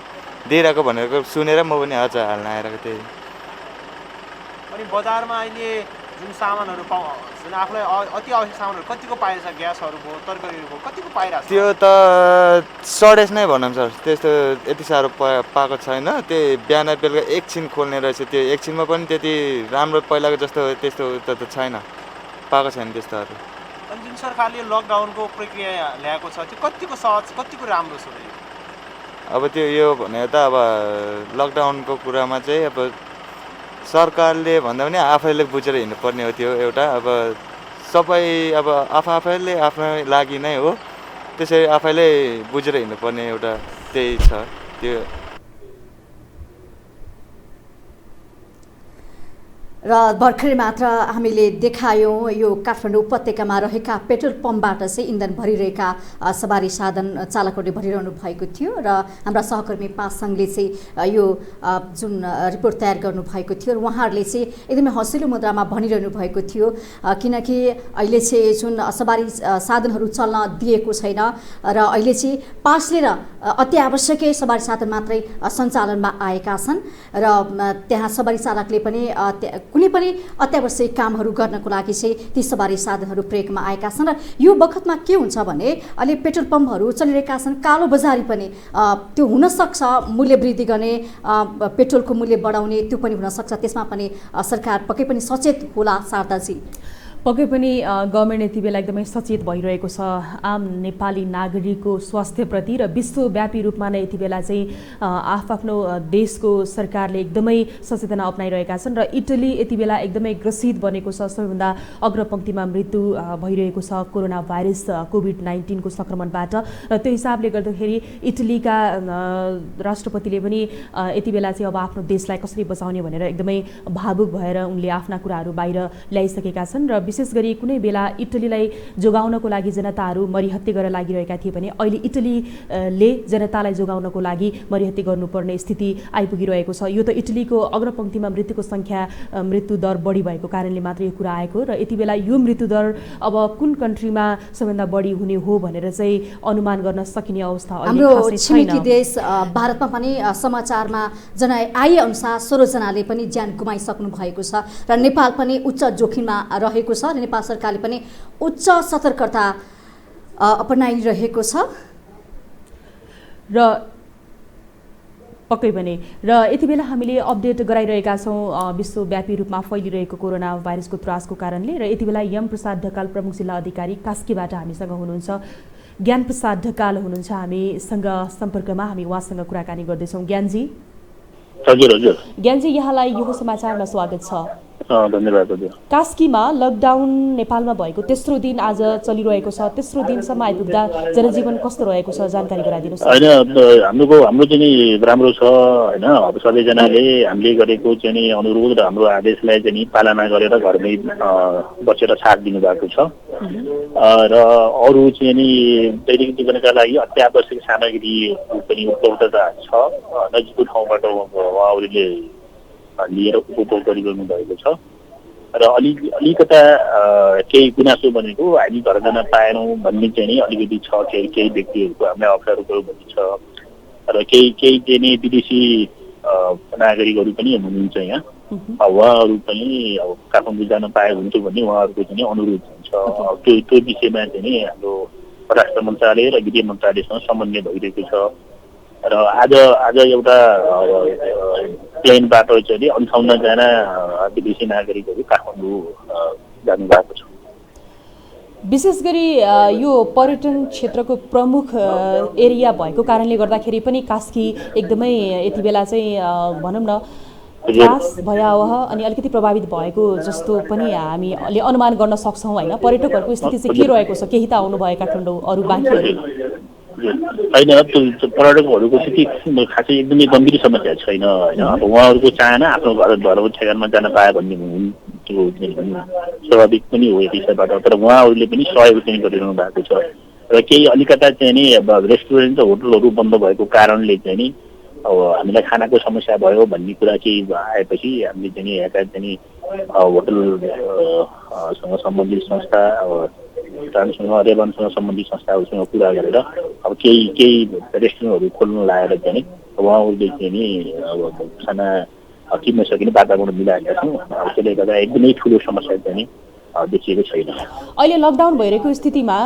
दिइरहेको भनेको सुनेर म पनि अझ हाल्न आइरहेको थिएँ। अनि बजारमा अहिले जुन सामानहरू जुन आफूलाई अति आवश्यक सामानहरू कतिको पाइरहेछ? ग्यासहरू भयो, तरकारीहरू भयो, कतिको पाइरहेछ? त्यो त सर्टेज नै भनौँ सर, त्यस्तो यति साह्रो पाएको छैन। त्यो बिहान बेलुका एकछिन खोल्ने रहेछ, त्यो एकछिनमा पनि त्यति राम्रो पहिलाको जस्तो त्यस्तो त छैन, पाएको छैन त्यस्तोहरू। अनि जुन सरकारले लकडाउनको प्रक्रिया ल्याएको छ त्यो कतिको सहज कतिको राम्रो छ? अब त्यो यो भने त अब लकडाउनको कुरामा चाहिँ अब सरकारले भन्दा पनि आफैले बुझेर हिँड्नुपर्ने हो त्यो एउटा अब सबै अब आफैले आफ्नो लागि नै हो त्यसै आफैले बुझेर हिँड्नुपर्ने एउटा त्यही छ त्यो र भर्खरै मात्र हामीले देखायौँ यो काठमाडौँ उपत्यकामा रहेका पेट्रोल पम्पबाट चाहिँ इन्धन भरिरहेका सवारी साधन चालकहरूले भरिरहनु भएको थियो र हाम्रा सहकर्मी पासङले चाहिँ यो जुन रिपोर्ट तयार गर्नुभएको थियो र उहाँहरूले चाहिँ एकदमै हँसिलो मुद्रामा भनिरहनु भएको थियो किनकि अहिले चाहिँ जुन सवारी साधनहरू चल्न दिएको छैन र अहिले चाहिँ पासले र अति आवश्यकै सवारी साधन मात्रै सञ्चालनमा आएका छन् र त्यहाँ सवारी चालकले पनि कुनै पनि अत्यावश्यक कामहरू गर्नको लागि चाहिँ ती सवारी साधनहरू प्रयोगमा आएका छन् र यो बखतमा के हुन्छ भने अहिले पेट्रोल पम्पहरू चलिरहेका छन् कालो बजारी पनि त्यो हुनसक्छ मूल्य वृद्धि गर्ने पेट्रोलको मूल्य बढाउने त्यो पनि हुनसक्छ त्यसमा पनि सरकार पक्कै पनि सचेत होला शारदाजी पक्कै पनि गभर्मेन्ट यति बेला एकदमै सचेत भइरहेको छ आम नेपाली नागरिकको स्वास्थ्यप्रति र विश्वव्यापी रूपमा नै यति बेला चाहिँ आफ्नो देशको सरकारले एकदमै सचेतना अपनाइरहेका छन् र इटली यति बेला एकदमै ग्रसित बनेको छ सबैभन्दा अग्रपङ्क्तिमा मृत्यु भइरहेको छ कोरोना भाइरस कोभिड-19 को संक्रमणबाट र त्यो हिसाबले गर्दाखेरि इटलीका राष्ट्रपतिले पनि यति बेला चाहिँ अब आफ्नो देशलाई कसरी बचाउने भनेर एकदमै भावुक भएर उनले आफ्ना कुराहरू बाहिर ल्याइसकेका छन् र विशेष गरी कुनै बेला इटलीलाई जोगाउनको लागि जनताहरू मरिहत्ते गर्न लागिरहेका थिए भने अहिले इटलीले जनतालाई जोगाउनको लागि मरिहत्ते गर्नुपर्ने स्थिति आइपुगिरहेको छ यो त इटलीको अग्रपङ्क्तिमा मृत्युको संख्या मृत्यु दर बढी भएको कारणले मात्र यो कुरा आएको र यति बेला यो मृत्यु दर अब कुन कन्ट्रीमा सबैभन्दा बढी हुने हो भनेर चाहिँ अनुमान गर्न सकिने अवस्था अहिले हाम्रो छिमेकी देश भारतमा पनि समाचारमा जनाए अनुसार 16 जनाले पनि ज्यान गुमाइसक्नु भएको छ र नेपाल पनि उच्च जोखिममा रहेको छ र नेपाल सरकारले पनि उच्च सतर्कता अपनाइरहेको छ र पक्कै पनि र यति बेला हामीले अपडेट गराइरहेका छौँ विश्वव्यापी रूपमा फैलिरहेको कोरोना भाइरसको त्रासको कारणले र यति बेला यम प्रसाद ढकाल प्रमुख जिल्ला अधिकारी कास्कीबाट हामीसँग हुनुहुन्छ ज्ञान प्रसाद ढकाल हुनुहुन्छ हामीसँग सम्पर्कमा हामी उहाँसँग कुराकानी गर्दैछौँ ज्ञानजी हजुर हजुर ज्ञानजी यहाँलाई यो समाचारमा स्वागत छ धन्यवाद हजुर कास्कीमा लकडाउन नेपालमा भएको तेस्रो दिन आज चलिरहेको छ तेस्रो दिनसम्म आइपुग्दा जनजीवन कस्तो रहेको छ जानकारी गराइदिनुहोस् होइन हाम्रो चाहिँ नि राम्रो छ होइन अब सबैजनाले हामीले गरेको चाहिँ नि अनुरोध र हाम्रो आदेशलाई चाहिँ नि पालना गरेर घरमै बसेर साथ दिनुभएको छ र अरू चाहिँ नि दैनिक जीवनका लागि अत्यावश्यक सामग्री पनि उपलब्धता छ नजिकको ठाउँबाट उहाँहरूले लिएर उपभोग गरिरहनु भएको छ र अलिकता केही गुनासो भनेको हामी घर जान पाएनौँ भन्ने चाहिँ नि अलिकति छ केही व्यक्तिहरूको हामीलाई अप्ठ्यारो पऱ्यो भन्ने छ र केही चाहिँ नि विदेशी नागरिकहरू पनि हुनुहुन्छ यहाँ उहाँहरू पनि अब काठमाडौँ जान पाए हुन्थ्यो भन्ने उहाँहरूको चाहिँ अनुरोध हुन्छ त्यो विषयमा चाहिँ नि हाम्रो परराष्ट्र मन्त्रालय र गृह मन्त्रालयसँग समन्वय भइरहेको छ र आज एउटा प्लेनबाट चाहिँ 58 जना विदेशी नागरिकहरू काठमाडौँ जानुभएको छ विशेष गरी यो पर्यटन क्षेत्रको प्रमुख एरिया भएको कारणले गर्दाखेरि पनि कास्की एकदमै यति बेला चाहिँ भनौँ न त्रास भयावह अनि अलिकति प्रभावित भएको जस्तो पनि हामीले अनुमान गर्न सक्छौँ होइन पर्यटकहरूको स्थिति चाहिँ के रहेको छ केही त आउनुभयो काठमाडौँ अरू बाँकीहरू होइन पर्यटकहरूको स्थिति खासै एकदमै गम्भीर समस्या छैन होइन अब उहाँहरूको चाहना आफ्नो घरको ठेगानमा जान पाए भन्ने त्यो स्वाभाविक पनि हो यस हिसाबबाट तर उहाँहरूले पनि सहयोग चाहिँ गरिरहनु भएको छ र केही अलिकता चाहिँ नि अब रेस्टुरेन्ट र होटलहरू बन्द भएको कारणले चाहिँ नि अब हामीलाई खानाको समस्या भयो भन्ने कुरा केही आएपछि हामीले चाहिँ नि यहाँका चाहिँ नि होटलसँग सम्बन्धित संस्था रेस्टुरेन्टसँग रेबनसँग सम्बन्धित संस्थाहरूसँग कुरा गरेर अब केही रेस्टुरेन्टहरू खोल्न लागेर चाहिँ नि उहाँहरूले चाहिँ नि अब खाना किन्न सकिने वातावरण मिलाएका छौँ त्यसले गर्दा एकदमै ठुलो समस्या चाहिँ नि देखिएको छैन अहिले लकडाउन भइरहेको स्थितिमा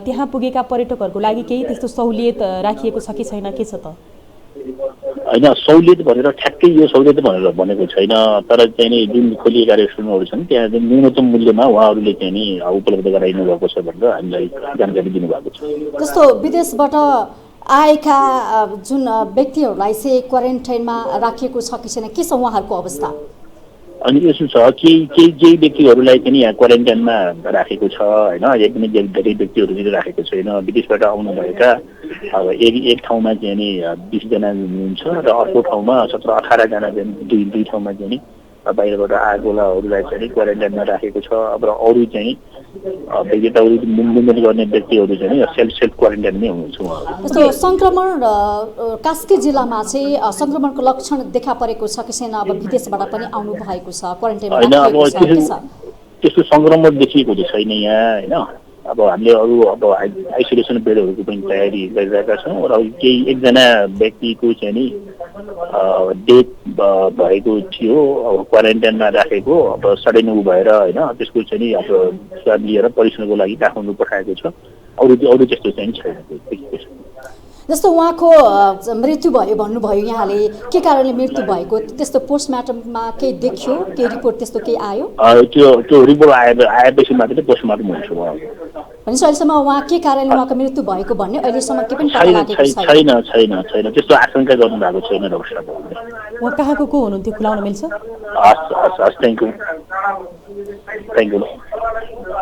त्यहाँ पुगेका पर्यटकहरूको लागि केही त्यस्तो सहुलियत राखिएको छ कि छैन के छ त होइन सहुलियत भनेर ठ्याक्कै यो सहुलियत भनेर भनेको छैन तर चाहिँ नि जुन खोलिएका रेस्टुरेन्टहरू छन् त्यहाँ चाहिँ न्यूनतम मूल्यमा उहाँहरूले चाहिँ नि उपलब्ध गराइनु भएको छ भनेर हामीलाई जानकारी दिनुभएको छ जस्तो विदेशबाट आएका जुन व्यक्तिहरूलाई चाहिँ क्वारेन्टाइनमा राखिएको छ कि छैन के छ उहाँहरूको अवस्था अनि यसो छ केही व्यक्तिहरूलाई पनि यहाँ क्वारेन्टाइनमा राखेको छ होइन, एकदमै धेरै व्यक्तिहरू चाहिँ राखेको छैन। विदेशबाट आउनुभएका अब एक ठाउँमा चाहिँ नि 20 जना हुनुहुन्छ र अर्को ठाउँमा 17-18 जना चाहिँ दुई ठाउँमा चाहिँ नि बाहिरबाट आएकोलाई चाहिँ क्वारेन्टाइनमा राखेको छ। अब अरू चाहिँ यताउति मुभमेन्ट गर्ने व्यक्तिहरू चाहिँ सेल्फ क्वारेन्टाइनमै हुनुहुन्छ उहाँहरू। जस्तो सङ्क्रमण कास्की जिल्लामा चाहिँ सङ्क्रमणको लक्षण देखा परेको छ कि छैन? अब विदेशबाट पनि आउनु भएको छ, क्वारेन्टाइनमा राखिएको छ के छ? त्यस्तो सङ्क्रमण देखिएको चाहिँ छैन यहाँ होइन। अब हामीले अरू अब आइसोलेसन बेडहरूको पनि तयारी गरिरहेका छौँ र केही एकजना व्यक्तिको चाहिँ नि डेथ भएको थियो, अब क्वारेन्टाइनमा राखेको, अब सडन उ भएर होइन त्यसको चाहिँ नि अब स्वाब लिएर परीक्षणको लागि काठमाडौँ पठाएको छ। अरू त्यस्तो चाहिँ छैन। जस्तो उहाँको मृत्यु भयो भन्नुभयो यहाँले, के कारणले मृत्यु भएको त्यस्तो पोस्टमार्टममा केही देखियो, केही रिपोर्ट त्यस्तो केही आयो? त्यो रिपोर्ट आएपछि मात्रै पोस्टमार्टम हुन्छ उहाँको। भनेपछि अहिलेसम्म उहाँ के कारणले उहाँको मृत्यु भएको भन्ने अहिलेसम्म के पनि पत्ता लागेको छैन। त्यस्तो आशंका गर्नु भएको छैन डाक्टर साहब। उहाँ कहाँको को हुनुहुन्थ्यो, खुलाउन मिल्छ? हस् थ्याङ्क यू।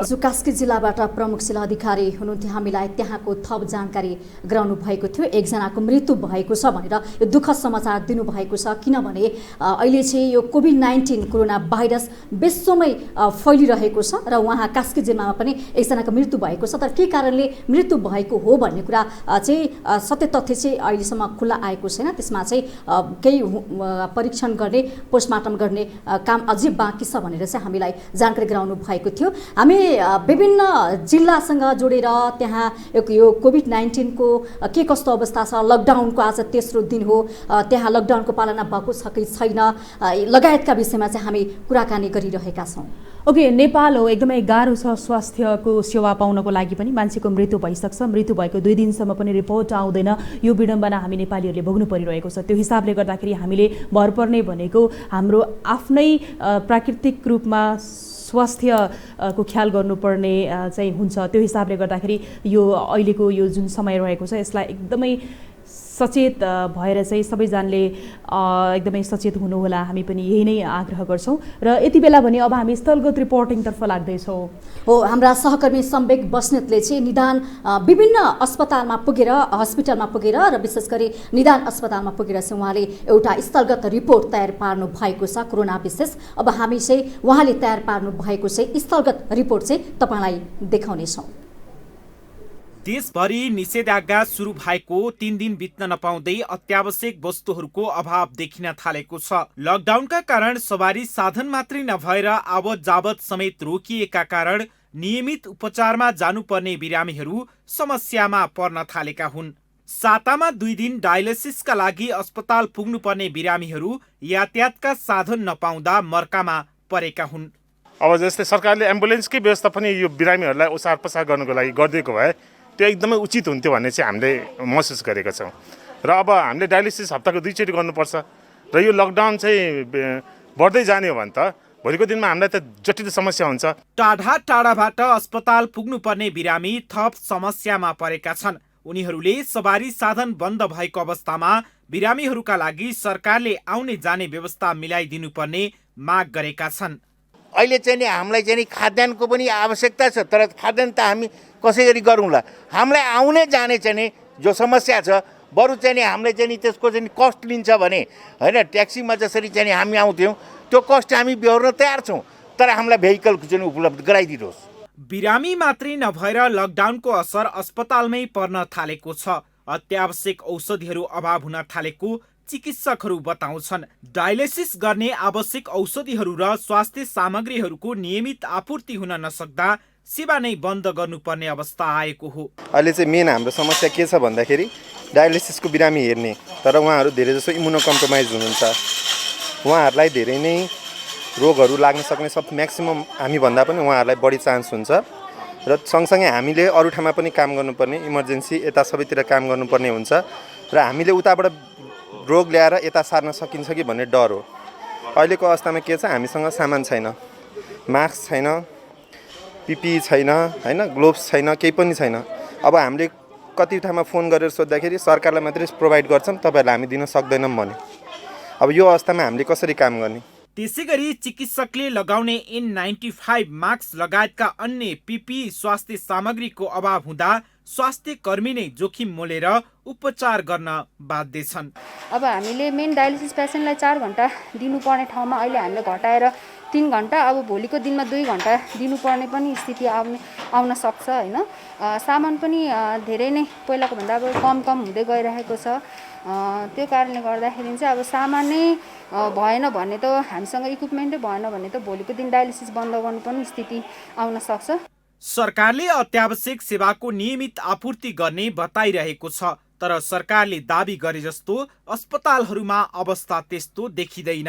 हिजो कास्की जिल्लाबाट प्रमुख जिल्ला अधिकारी हुनुहुन्थ्यो, हामीलाई त्यहाँको थप जानकारी गराउनु भएको थियो। एकजनाको मृत्यु भएको छ भनेर यो दुःखद समाचार दिनुभएको छ, किनभने अहिले चाहिँ यो कोभिड-19 कोरोना भाइरस विश्वमै फैलिरहेको छ र उहाँ कास्की जिल्लामा पनि एकजनाको मृत्यु भएको छ। तर के कारणले मृत्यु भएको हो भन्ने कुरा चाहिँ सत्य तथ्य चाहिँ अहिलेसम्म खुल्ला आएको छैन। त्यसमा चाहिँ केही परीक्षण गर्ने, पोस्टमार्टम गर्ने काम अझै बाँकी छ भनेर चाहिँ हामीलाई जानकारी गराउनु भएको थियो। हामी विभिन्न जिल्लासँग जोडेर त्यहाँ यो कोभिड-19 को के कस्तो अवस्था छ, लकडाउनको आज तेस्रो दिन हो, त्यहाँ लकडाउनको पालना भएको छ कि छैन लगायतका विषयमा चाहिँ हामी कुराकानी गरिरहेका छौँ। ओके, नेपाल हो एकदमै गाह्रो छ स्वास्थ्यको सेवा पाउनको लागि पनि। मान्छेको मृत्यु भइसक्छ, मृत्यु भएको 2 दिनसम्म पनि रिपोर्ट आउँदैन। यो विडम्बना हामी नेपालीहरूले भोग्नु परिरहेको छ। त्यो हिसाबले गर्दाखेरि हामीले भर पर्ने भनेको हाम्रो आफ्नै प्राकृतिक रूपमा स्वास्थ्यको ख्याल गर्नुपर्ने चाहिँ हुन्छ। त्यो हिसाबले गर्दाखेरि यो अहिलेको यो जुन समय रहेको छ यसलाई एकदमै सचेत भएर चाहिँ सबैजनाले एकदमै सचेत हुनुहोला, हामी पनि यही नै आग्रह गर्छौँ। र यति बेला भने अब हामी स्थलगत रिपोर्टिङतर्फ लाग्दैछौँ। हो, हाम्रा सहकर्मी सम्वेक बस्नेतले चाहिँ निदान विभिन्न अस्पतालमा पुगेर, हस्पिटलमा पुगेर र विशेष गरी निदान अस्पतालमा पुगेर चाहिँ उहाँले एउटा स्थलगत रिपोर्ट तयार पार्नु भएको छ कोरोना विशेष। अब हामी चाहिँ उहाँले तयार पार्नु भएको चाहिँ स्थलगत रिपोर्ट चाहिँ तपाईँलाई देखाउनेछौँ। देशभरि निषेधाज्ञा सुरु भएको 3 दिन बित्न नपाउँदै अत्यावश्यक वस्तुहरूको अभाव देखिन थालेको छ। लकडाउनका कारण सवारी साधन मात्रै नभएर आवत जावत समेत रोकिएका कारण नियमित उपचारमा जानुपर्ने बिरामीहरू समस्यामा पर्न थालेका हुन्। सातामा 2 दिन डायलिसिसका लागि अस्पताल पुग्नुपर्ने बिरामीहरू यातायातका साधन नपाउँदा मर्कामा परेका हुन्। अब जस्तै सरकारले एम्बुलेन्सकै व्यवस्था पनि यो बिरामीहरूलाई ओसार पसार गर्नको लागि गरिदिएको भए त्यो एकदमै उचित हुन्थ्यो भन्ने चाहिँ हामीले महसुस गरेका छौँ। र अब हामीले डायलिसिस हप्ताको 2 चोटि गर्नुपर्छ र यो लकडाउन चाहिँ बढ्दै जाने हो भने त भोलिको दिनमा हामीलाई त जटिल समस्या हुन्छ। टाढा टाढाबाट अस्पताल पुग्नुपर्ने बिरामी थप समस्यामा परेका छन्। उनीहरूले सवारी साधन बन्द भएको अवस्थामा बिरामीहरूका लागि सरकारले आउने जाने व्यवस्था मिलाइदिनुपर्ने माग गरेका छन्। अहिले चाहिँ नि हामीलाई चाहिँ खाद्यान्नको पनि आवश्यकता छ, तर खाद्यान्न त हामी कसै गरी गरौँला? हामीलाई आउने जाने चाहिँ नि जो समस्या छ, बरु चाहिँ नि हामीले चाहिँ नि त्यसको चाहिँ कस्ट लिन्छ भने होइन, ट्याक्सीमा जसरी चाहिँ नि हामी आउँथ्यौँ त्यो कस्ट हामी बेहोर्न तयार छौँ, तर हामीलाई भेहिकल चाहिँ उपलब्ध गराइदिनुहोस्। बिरामी मात्रै नभएर लकडाउनको असर अस्पतालमै पर्न थालेको छ। अत्यावश्यक औषधिहरू अभाव हुन थालेको चिकित्सकहरू बताउँछन्। डायलिसिस गर्ने आवश्यक औषधिहरू र स्वास्थ्य सामग्रीहरूको नियमित आपूर्ति हुन नसक्दा सेवा नै बन्द गर्नुपर्ने अवस्था आएको हो। अहिले चाहिँ मेन हाम्रो समस्या के छ भन्दाखेरि डायलिसिसको बिरामी हेर्ने, तर उहाँहरू धेरै जसो इम्युनो कम्प्रोमाइज हुनुहुन्छ, उहाँहरूलाई धेरै नै रोगहरू लाग्न सक्ने सब म्याक्सिमम हामीभन्दा पनि उहाँहरूलाई बढी चान्स हुन्छ। र सँगसँगै हामीले अरू ठाउँमा पनि काम गर्नुपर्ने, इमर्जेन्सी यता सबैतिर काम गर्नुपर्ने हुन्छ र हामीले उताबाट रोग ल्याएर यता सार्न सकिन्छ कि भन्ने डर हो। अहिलेको अवस्थामा के छ, हामीसँग सामान छैन, मास्क छैन, पिपी छैन, होइन ग्लोभ्स छैन, केही पनि छैन। अब हामीले कति ठाउँमा फोन गरेर सोद्धाखेरि सरकारलाई मात्रै प्रोभाइड गर्छौँ, तपाईँहरूलाई हामी दिन सक्दैनौँ भने अब यो अवस्थामा हामीले कसरी काम गर्ने? त्यसैगरी चिकित्सकले लगाउने N95 मास्क लगायतका अन्य PPE स्वास्थ्य सामग्रीको अभाव हुँदा स्वास्थ्य कर्मी नै जोखिम मोलेर उपचार गर्न बाध्य छन्। अब हामीले मेन डायलिसिस पेसेन्टलाई 4 घण्टा दिनुपर्ने ठाउँमा अहिले हामीले घटाएर 3 घण्टा, अब भोलिको दिनमा 2 घण्टा दिनुपर्ने पनि स्थिति आउन सक्छ हैन। सामान पनि धेरै नै पहिलाको भन्दा अब कम हुँदै गइरहेको छ। त्यो कारणले गर्दाखेरि चाहिँ अब सामान नै भएन भने त हामीसँग इक्विपमेन्टै भएन भने त भोलिको दिन डायलिसिस बन्द गर्नु पनि स्थिति आउन सक्छ। सरकारले अत्यावश्यक सेवाको नियमित आपूर्ति गर्ने बताइरहेको छ, तर सरकारले दाबी गरे जस्तो अस्पतालहरूमा अवस्था त्यस्तो देखिँदैन।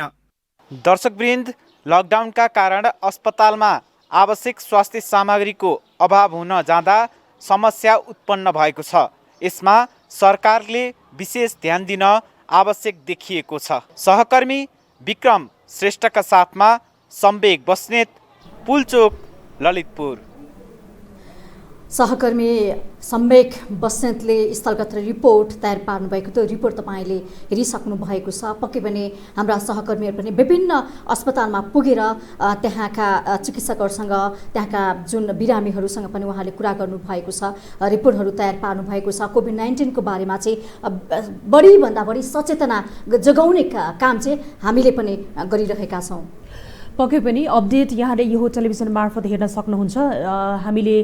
दर्शकवृन्द, लकडाउनका कारण अस्पतालमा आवश्यक स्वास्थ्य सामग्रीको अभाव हुन जाँदा समस्या उत्पन्न भएको छ। यसमा सरकारले विशेष ध्यान दिन आवश्यक देखिएको छ। सहकर्मी विक्रम श्रेष्ठका साथमा सम्वेक बस्नेत, पुलचोक, ललितपुर। सहकर्मी सम्वेक बस्नेतले स्थलगत रिपोर्ट तयार पार्नु भएको त्यो रिपोर्ट तपाईँले हेरिसक्नु भएको छ। पक्कै पनि हाम्रा सहकर्मीहरू पनि विभिन्न अस्पतालमा पुगेर त्यहाँका चिकित्सकहरूसँग, त्यहाँका जुन बिरामीहरूसँग पनि उहाँले कुरा गर्नु भएको छ, रिपोर्टहरू तयार पार्नु भएको छ। कोभिड-19 को बारेमा चाहिँ बढीभन्दा बढी सचेतना जगाउने काम चाहिँ हामीले पनि गरिरहेका छौँ। पक्कै पनि अपडेट यहाँले यो टेलिभिजन मार्फत हेर्न सक्नुहुन्छ। हामीले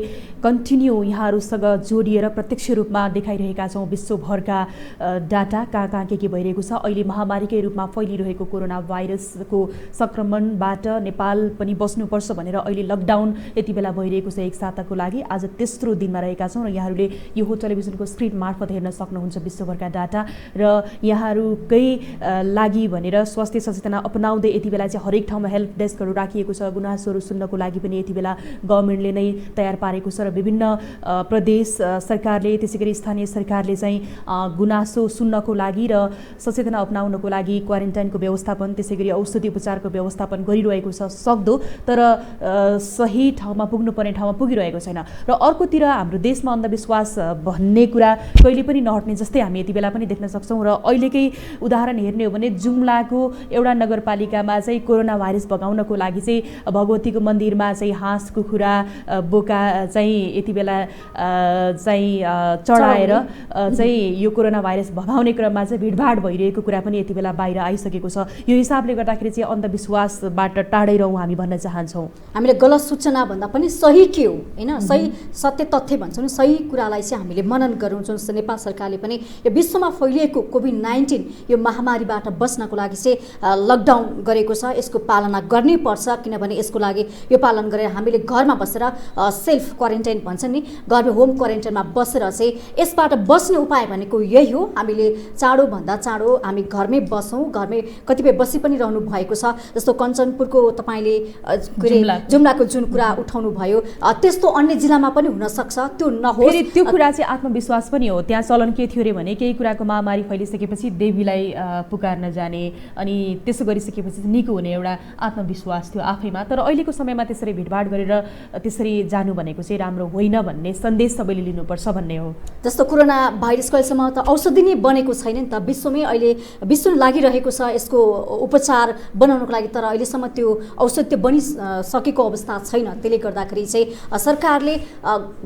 कन्टिन्यू यहाँहरूसँग जोडिएर प्रत्यक्ष रूपमा देखाइरहेका छौँ विश्वभरका डाटा कहाँ के भइरहेको छ। अहिले महामारीकै रूपमा फैलिरहेको कोरोना भाइरसको सङ्क्रमणबाट नेपाल पनि बस्नुपर्छ भनेर अहिले लकडाउन यति बेला भइरहेको छ। एक साताको लागि आज तेस्रो दिनमा रहेका छौँ र यहाँहरूले यो टेलिभिजनको स्क्रिन मार्फत हेर्न सक्नुहुन्छ विश्वभरका डाटा। र यहाँहरूकै लागि भनेर स्वास्थ्य सचेतना अपनाउँदै यति बेला चाहिँ हरेक ठाउँमा हेल्प डेस्कहरू राखिएको छ। गुनासोहरू सुन्नको लागि पनि यति बेला गभर्मेन्टले नै तयार पारेको छ र विभिन्न प्रदेश सरकारले त्यसैगरी स्थानीय सरकारले चाहिँ गुनासो सुन्नको लागि र सचेतना अपनाउनको लागि क्वारेन्टाइनको व्यवस्थापन, त्यसैगरी औषधि उपचारको व्यवस्थापन गरिरहेको छ सक्दो, तर सही ठाउँमा पुग्नुपर्ने ठाउँमा पुगिरहेको छैन। र अर्कोतिर हाम्रो देशमा अन्धविश्वास भन्ने कुरा कहिले पनि नहट्ने जस्तै हामी यति बेला पनि देख्न सक्छौँ। र अहिलेकै उदाहरण हेर्ने हो भने जुम्लाको एउटा नगरपालिकामा चाहिँ कोरोना भाइरस भगाउनको लागि चाहिँ भगवतीको मन्दिरमा चाहिँ हाँस, कुखुरा, बोका चाहिँ यति बेला चाहिँ चढाएर चाहिँ यो कोरोना भाइरस भगाउने क्रममा चाहिँ भिडभाड भइरहेको कुरा पनि यति बेला बाहिर आइसकेको छ। यो हिसाबले गर्दाखेरि चाहिँ अन्धविश्वासबाट टाढै रहौँ हामी भन्न चाहन्छौँ। हामीले गलत सूचना भन्दा पनि सही के हो हैन, सही सत्य तथ्य भन्छौँ नि, सही कुरालाई चाहिँ हामीले मनन गरौँ। जुन नेपाल सरकारले पनि यो विश्वमा फैलिएको कोभिड-19 यो महामारीबाट बच्नको लागि चाहिँ लकडाउन गरेको छ। यसको पालना गर्नै पर्छ, किनभने यसको लागि यो पालन गरेर हामीले घरमा बसेर सेल्फ क्वारेन्टाइन भन्छ नि, घरमा होम क्वारेन्टाइनमा बसेर चाहिँ यसबाट बस्ने उपाय भनेको यही हो। हामीले चाँडोभन्दा चाँडो हामी घरमै बसौँ। घरमै कतिपय बसी पनि रहनु भएको छ, जस्तो कञ्चनपुरको तपाईँले जुम्लाको जुन कुरा उठाउनु भयो, त्यस्तो अन्य जिल्लामा पनि हुनसक्छ। त्यो नहोस्। त्यो कुरा चाहिँ आत्मविश्वास पनि हो। त्यहाँ चलन के थियो अरे भने केही कुराको महामारी फैलिसकेपछि देवीलाई पुकार्न जाने, अनि त्यसो गरिसकेपछि निको हुने एउटा आत्मविश्वास थियो आफैमा। तर अहिलेको समयमा त्यसरी भिडभाड गरेर त्यसरी जानु भनेको चाहिँ राम्रो होइन भन्ने सन्देश सबैले लिनुपर्छ भन्ने हो। जस्तो कोरोना भाइरसको अहिलेसम्म त औषधि नै बनेको छैन नि त, विश्वमै अहिले विश्व लागिरहेको छ यसको उपचार बनाउनको लागि, तर अहिलेसम्म त्यो औषधि बनिसकेको अवस्था छैन। त्यसले गर्दाखेरि चाहिँ सरकारले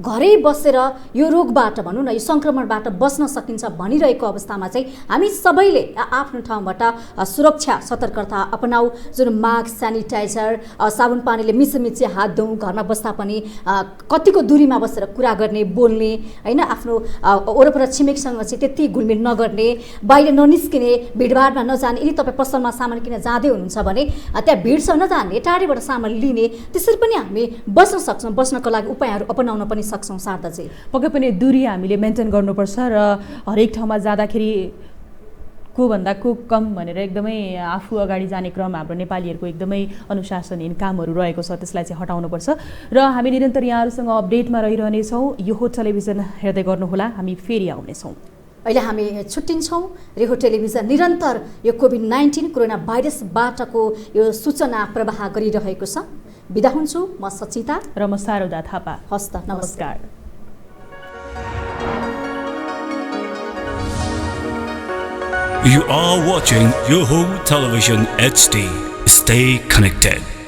घरै बसेर यो रोगबाट भनौँ न, यो सङ्क्रमणबाट बस्न सकिन्छ भनिरहेको अवस्थामा चाहिँ हामी सबैले आफ्नो ठाउँबाट सुरक्षा सतर्कता अपनाऊ। जुन मास्क, सेनिटाइजर, साबुन पानीले मिचमिची हात धोऊ, घरमा बस्दा पनि कतिको दूरीमा बसेर कुरा गर्ने, बोल्ने हैन, आफ्नो वरपर छिमेकसँग चाहिँ त्यति घुलमिल नगर्ने, बाहिर ननिस्किने, भिडभाडमा नजाने। यदि तपाईँ पसलमा सामान किन जाँदै हुनुहुन्छ भने त्यहाँ भिड छ नजाने, टाढैबाट सामान लिने, त्यसरी पनि हामी बस्न सक्छौँ। बस्नको लागि उपायहरू अपनाउन पनि सक्छौँ। शारदा चाहिँ पक्कै पनि दूरी हामीले मेन्टेन गर्नुपर्छ र हरेक ठाउँमा जाँदाखेरि को भन्दा को कम भनेर एकदमै आफू अगाडि जाने क्रम हाम्रो नेपालीहरूको एकदमै अनुशासनहीन कामहरू रहेको छ, त्यसलाई चाहिँ हटाउनुपर्छ। र हामी निरन्तर यहाँहरूसँग अपडेटमा रहिरहनेछौँ। यो टेलिभिजन हेर्दै गर्नुहोला, हामी फेरि आउनेछौँ। अहिले हामी छुट्टिन्छौँ। रेहो टेलिभिजन निरन्तर यो कोभिड-19 कोरोना भाइरसबाटको यो सूचना प्रवाह गरिरहेको छ। बिदा हुन्छु, म सचिता र म शारदा थापा। हस्त नमस्कार। You are watching Yoho Television HD. Stay connected.